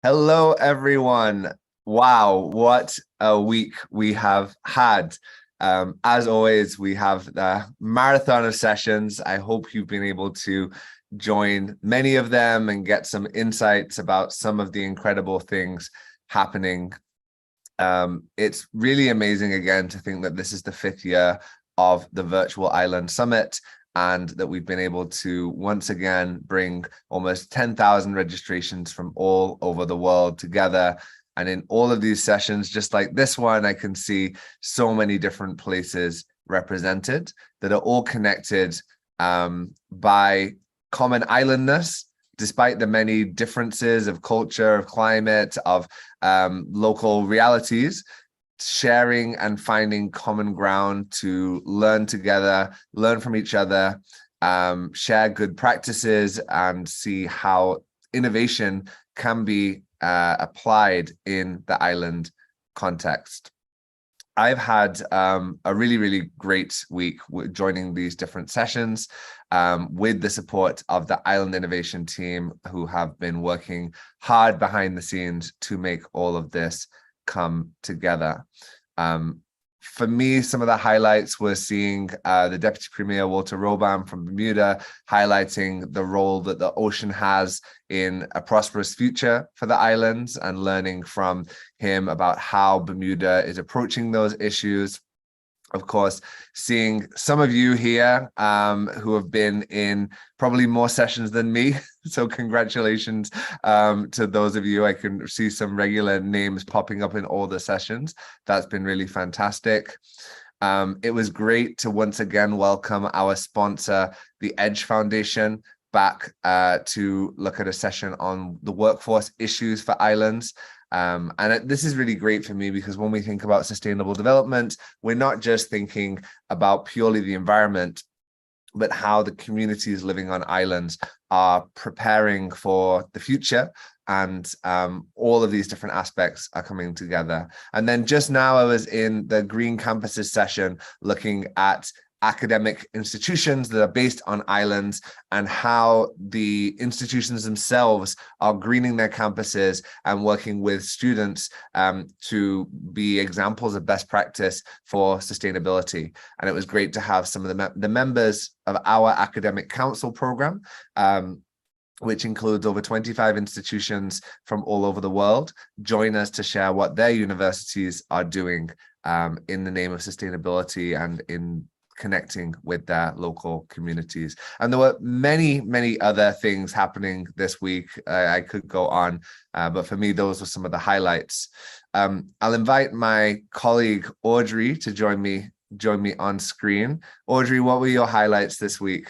Hello, everyone. Wow, what a week we have had. As always, we have the marathon of sessions. I hope you've been able to join many of them and get some insights about some of the incredible things happening. It's really amazing, again, to think that this is the 5th year of the Virtual Island Summit, and that we've been able to once again bring almost 10,000 registrations from all over the world together. And in all of these sessions, just like this one, I can see so many different places represented that are all connected by common islandness, despite the many differences of culture, of climate, of local realities. Sharing and finding common ground to learn together, learn from each other, share good practices, and see how innovation can be applied in the island context. I've had a really, really great week joining these different sessions with the support of the Island Innovation team, who have been working hard behind the scenes to make all of this come together. For me, some of the highlights were seeing the Deputy Premier Walter Robam from Bermuda highlighting the role that the ocean has in a prosperous future for the islands, and learning from him about how Bermuda is approaching those issues. Of course, seeing some of you here who have been in probably more sessions than me. So congratulations to those of you. I can see some regular names popping up in all the sessions. That's been really fantastic. It was great to once again welcome our sponsor, the Edge Foundation, back to look at a session on the workforce issues for islands. This is really great for me, because when we think about sustainable development, we're not just thinking about purely the environment, but how the communities living on islands are preparing for the future. And all of these different aspects are coming together. And then just now I was in the Green Campuses session looking at academic institutions that are based on islands, and how the institutions themselves are greening their campuses and working with students to be examples of best practice for sustainability. And it was great to have some of the members of our academic council program, which includes over 25 institutions from all over the world, join us to share what their universities are doing in the name of sustainability and in connecting with their local communities. And there were many, many other things happening this week. I could go on, but for me, those were some of the highlights. I'll invite my colleague Audrey to join me on screen. Audrey, what were your highlights this week?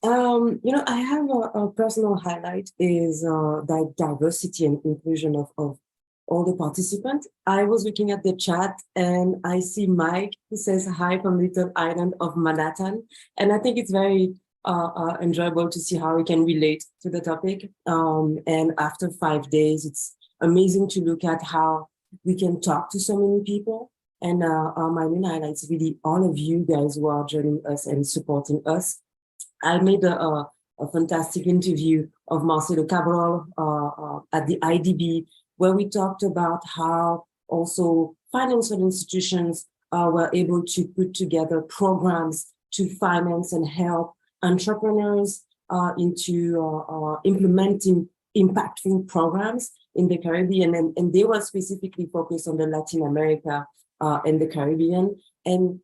I have a personal highlight is the diversity and inclusion of all the participants. I was looking at the chat and I see Mike, who says hi from Little Island of Manhattan. And I think it's very enjoyable to see how we can relate to the topic. And after 5 days, it's amazing to look at how we can talk to so many people. And my main highlight is really all of you guys who are joining us and supporting us. I made a fantastic interview of Marcelo Cabral at the IDB, where we talked about how also financial institutions were able to put together programs to finance and help entrepreneurs into implementing impactful programs in the Caribbean. And they were specifically focused on the Latin America and the Caribbean. And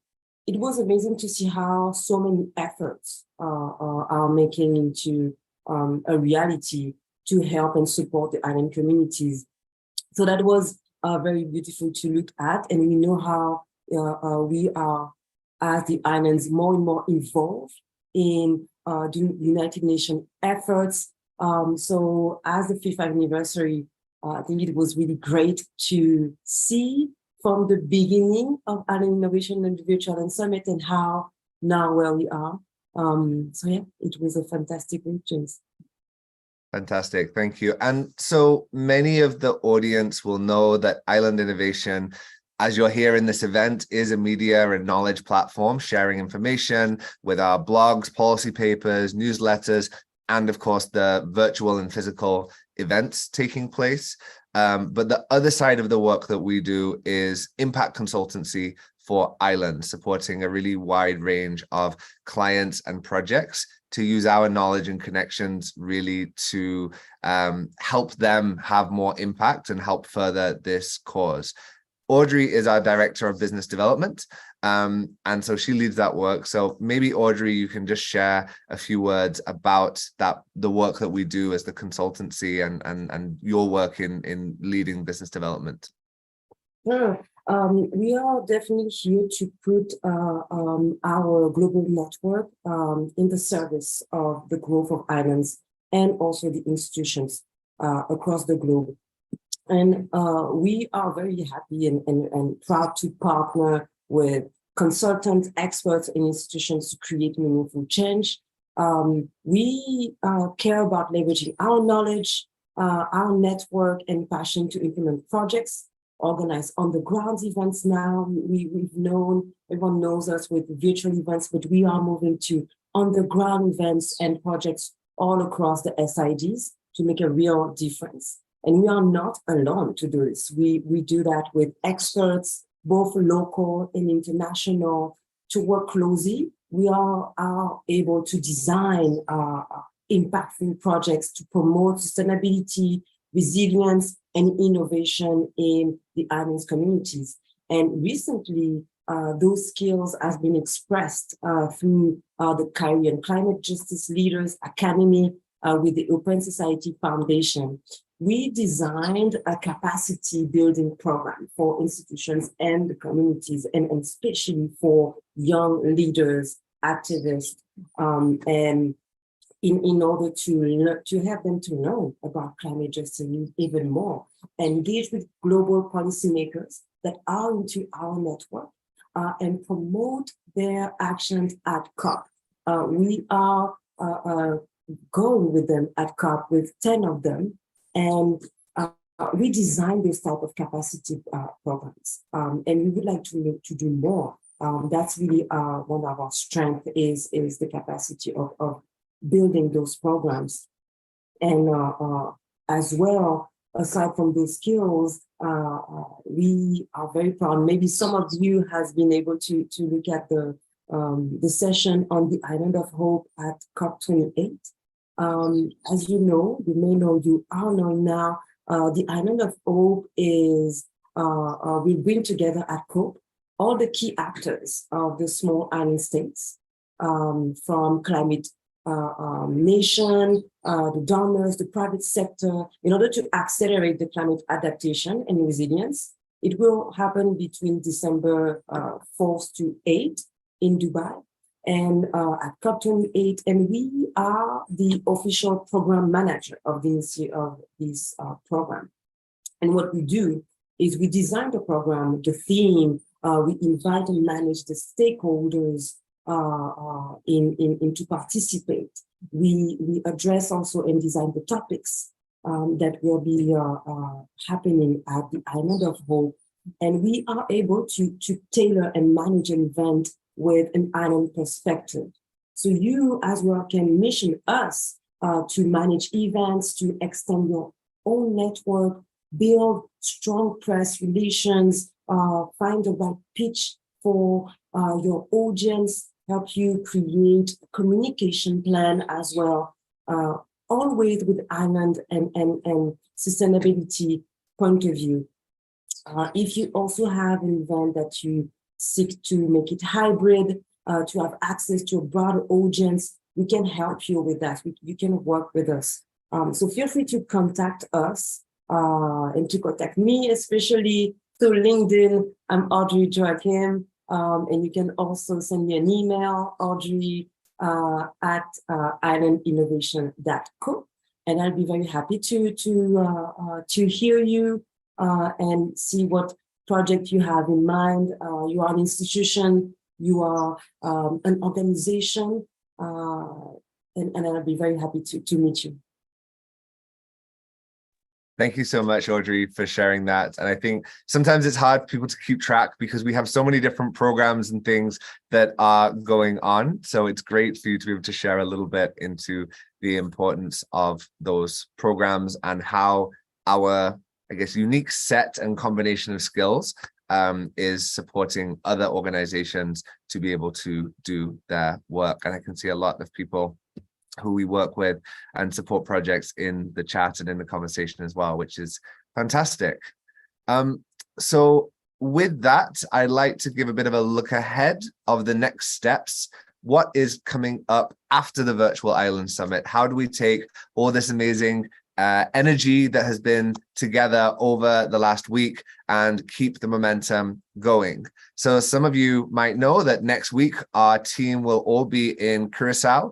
it was amazing to see how so many efforts are making into a reality to help and support the island communities. So that was very beautiful to look at. And we know how we are, as the islands, more and more involved in the United Nations efforts. So as the 5th anniversary, I think it was really great to see from the beginning of Island Innovation and the Virtual Island Summit, and how now where we are. So yeah, it was a fantastic week, James. Fantastic, thank you. And so many of the audience will know that Island Innovation, as you're here in this event, is a media and knowledge platform sharing information with our blogs, policy papers, newsletters, and of course the virtual and physical events taking place. But the other side of the work that we do is impact consultancy for Ireland, supporting a really wide range of clients and projects to use our knowledge and connections really to help them have more impact and help further this cause. Audrey is our director of business development, and so she leads that work. So maybe Audrey, you can just share a few words about the work that we do as the consultancy and your work in leading business development. Sure. We are definitely here to put our global network in the service of the growth of islands and also the institutions across the globe. And we are very happy and proud to partner with consultants, experts, and institutions to create meaningful change. We care about leveraging our knowledge, our network, and passion to implement projects, organize on-the-ground events now. Everyone knows us with virtual events, but we are moving to on-the-ground events and projects all across the SIDs to make a real difference. And we are not alone to do this. We do that with experts, both local and international, to work closely. We are able to design impactful projects to promote sustainability, resilience, and innovation in the islands communities. And recently, those skills have been expressed through the Caribbean Climate Justice Leaders Academy with the Open Society Foundation. We designed a capacity building program for institutions and the communities, and especially for young leaders, activists, and in order to help them to learn about climate justice even more, engage with global policymakers that are into our network, and promote their actions at COP. We are going with them at COP with 10 of them, and we designed this type of capacity programs, and we would like to do more. That's really one of our strengths is the capacity of building those programs. And as well, aside from those skills, we are very proud. Maybe some of you has been able to look at the session on the Island of Hope at COP28. As you know, you may know, you are knowing now, the Island of Hope is, we bring together at COP all the key actors of the small island states, from climate nation, the donors, the private sector, in order to accelerate the climate adaptation and resilience. It will happen between December 4th to 8th in Dubai and at COP28, and we are the official program manager of this program. And what we do is we design the program, the theme, we invite and manage the stakeholders to participate. We address also and design the topics that will be happening at the Island of Hope. And we are able to tailor and manage an event with an island perspective. So you as well can mission us to manage events, to extend your own network, build strong press relations, find the right pitch for your audience, help you create a communication plan as well, always with island and sustainability point of view. If you also have an event that you seek to make it hybrid, to have access to a broader audience, we can help you with that. You can work with us. So feel free to contact us and to contact me, especially through LinkedIn. I'm Audrey Joachim. And you can also send me an email, Audrey at islandinnovation.co, and I'll be very happy to hear you and see what project you have in mind. You are an institution, you are an organization, and I'll be very happy to meet you. Thank you so much, Audrey, for sharing that. And I think sometimes it's hard for people to keep track because we have so many different programs and things that are going on. So it's great for you to be able to share a little bit into the importance of those programs and how our, I guess, unique set and combination of skills is supporting other organizations to be able to do their work. And I can see a lot of people who we work with and support projects in the chat and in the conversation as well, which is fantastic. So with that, I'd like to give a bit of a look ahead of the next steps. What is coming up after the Virtual Island Summit? How do we take all this amazing energy that has been together over the last week and keep the momentum going? So some of you might know that next week our team will all be in Curacao.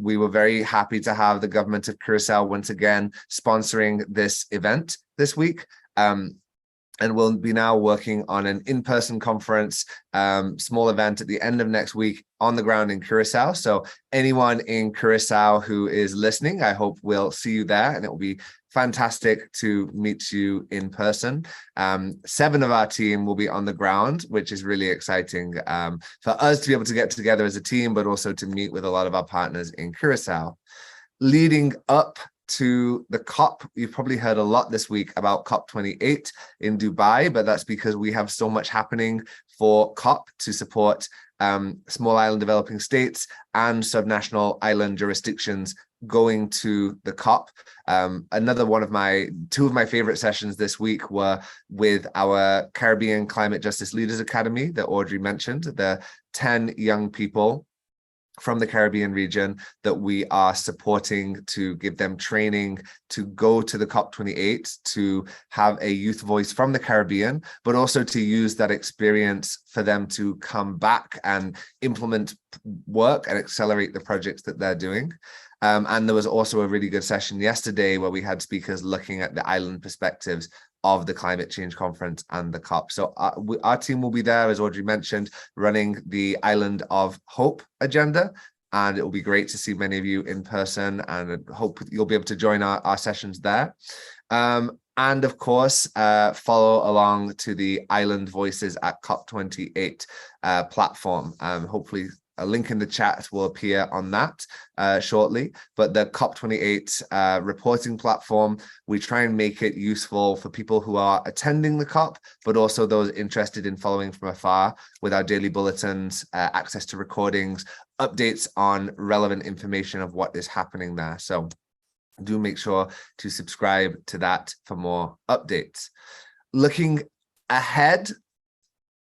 We were very happy to have the government of Curacao once again sponsoring this event this week. And we'll be now working on an in-person conference, small event at the end of next week on the ground in Curacao. So anyone in Curacao who is listening, I hope we'll see you there, and it will be fantastic to meet you in person. 7 of our team will be on the ground, which is really exciting for us to be able to get together as a team, but also to meet with a lot of our partners in Curacao. Leading up to the COP, you've probably heard a lot this week about COP28 in Dubai, but that's because we have so much happening for COP to support small island developing states and subnational island jurisdictions going to the COP. Another one of two of my favorite sessions this week were with our Caribbean Climate Justice Leaders Academy that Audrey mentioned, the 10 young people from the Caribbean region that we are supporting to give them training to go to the COP28, to have a youth voice from the Caribbean, but also to use that experience for them to come back and implement work and accelerate the projects that they're doing. And there was also a really good session yesterday where we had speakers looking at the island perspectives of the climate change conference and the COP. So our team will be there, as Audrey mentioned, running the Island of Hope agenda. And it will be great to see many of you in person, and I hope you'll be able to join our sessions there. And of course, follow along to the Island Voices at COP28 platform. Hopefully a link in the chat will appear on that shortly, but the COP28 reporting platform, we try and make it useful for people who are attending the COP, but also those interested in following from afar with our daily bulletins, access to recordings, updates on relevant information of what is happening there. So do make sure to subscribe to that for more updates. Looking ahead,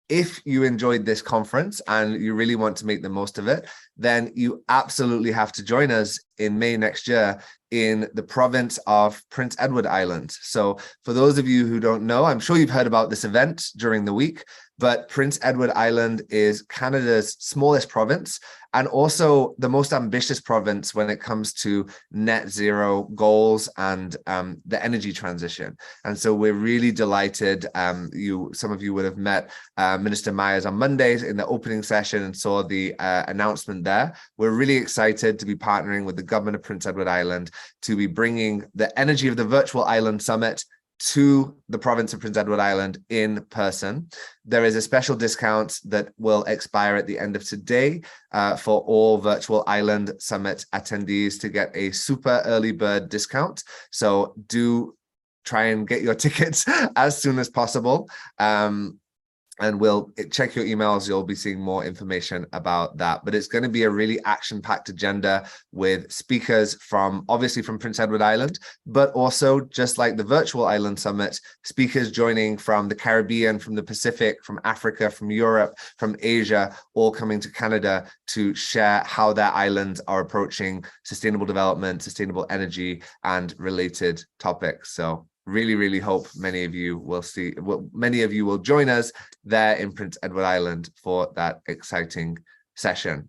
if you enjoyed this conference and you really want to make the most of it, then you absolutely have to join us in May next year in the province of Prince Edward Island. So for those of you who don't know, I'm sure you've heard about this event during the week, but Prince Edward Island is Canada's smallest province and also the most ambitious province when it comes to net zero goals and the energy transition. And so we're really delighted. Some of you would have met Minister Myers on Mondays in the opening session and saw the announcement there. We're really excited to be partnering with the government of Prince Edward Island to be bringing the energy of the Virtual Island Summit to the province of Prince Edward Island in person. There is a special discount that will expire at the end of today for all Virtual Island Summit attendees to get a super early bird discount. So do try and get your tickets as soon as possible. And we'll check your emails. You'll be seeing more information about that. But it's going to be a really action-packed agenda with speakers obviously from Prince Edward Island, but also just like the Virtual Island Summit, speakers joining from the Caribbean, from the Pacific, from Africa, from Europe, from Asia, all coming to Canada to share how their islands are approaching sustainable development, sustainable energy, and related topics. So really, really hope many of you will join us there in Prince Edward Island for that exciting session.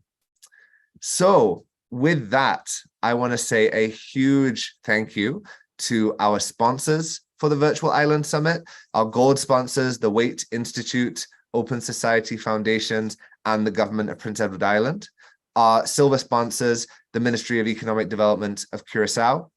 So with that, I want to say a huge thank you to our sponsors for the Virtual Island Summit, our gold sponsors, the Waite Institute, Open Society Foundations, and the Government of Prince Edward Island. Our silver sponsors, the Ministry of Economic Development of Curacao,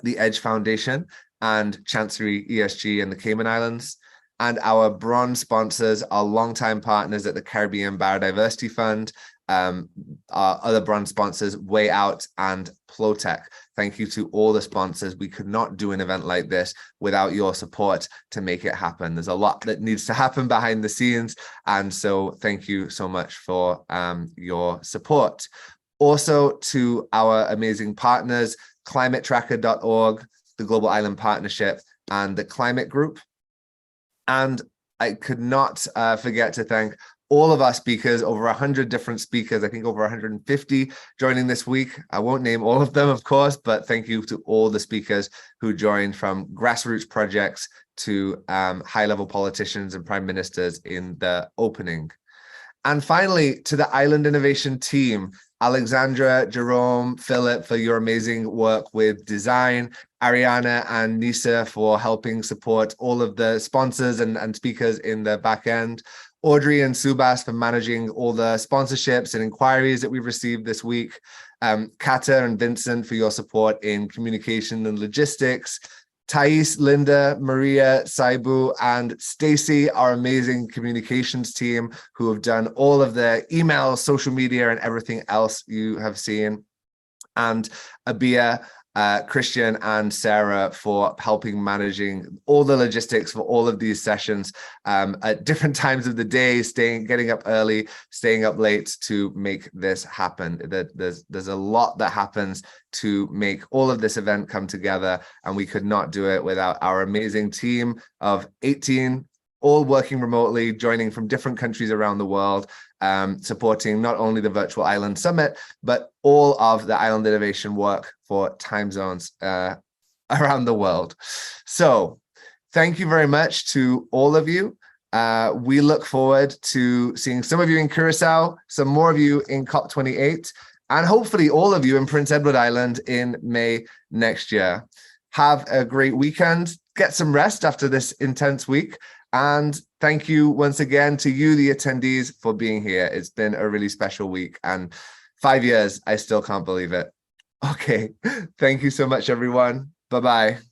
the Edge Foundation, and Chancery ESG in the Cayman Islands. And our bronze sponsors are longtime partners at the Caribbean Biodiversity Fund our other brand sponsors, Way Out and Plotech. Thank you to all the sponsors. We could not do an event like this without your support to make it happen. There's a lot that needs to happen behind the scenes. And so thank you so much for your support. Also to our amazing partners, climatetracker.org, the Global Island Partnership, and the Climate Group. And I could not forget to thank all of our speakers, over 100 different speakers, I think over 150 joining this week. I won't name all of them, of course, but thank you to all the speakers who joined, from grassroots projects to high-level politicians and prime ministers in the opening. And finally, to the Island Innovation team, Alexandra, Jerome, Philip, for your amazing work with design, Ariana and Nisa for helping support all of the sponsors and speakers in the back end, Audrey and Subas for managing all the sponsorships and inquiries that we've received this week, Kata and Vincent for your support in communication and logistics, Thais, Linda, Maria, Saibu, and Stacy, our amazing communications team who have done all of the emails, social media, and everything else you have seen, and Abia, Christian and Sarah for helping managing all the logistics for all of these sessions at different times of the day, getting up early, staying up late to make this happen. There's a lot that happens to make all of this event come together, and we could not do it without our amazing team of 18, all working remotely, joining from different countries around the world, supporting not only the Virtual Island Summit, but all of the Island Innovation work for time zones around the world. So thank you very much to all of you. We look forward to seeing some of you in Curacao, some more of you in COP28, and hopefully all of you in Prince Edward Island in May next year. Have a great weekend. Get some rest after this intense week. And thank you once again to you, the attendees, for being here. It's been a really special week, and 5 years, I still can't believe it. Okay, thank you so much, everyone. Bye-bye.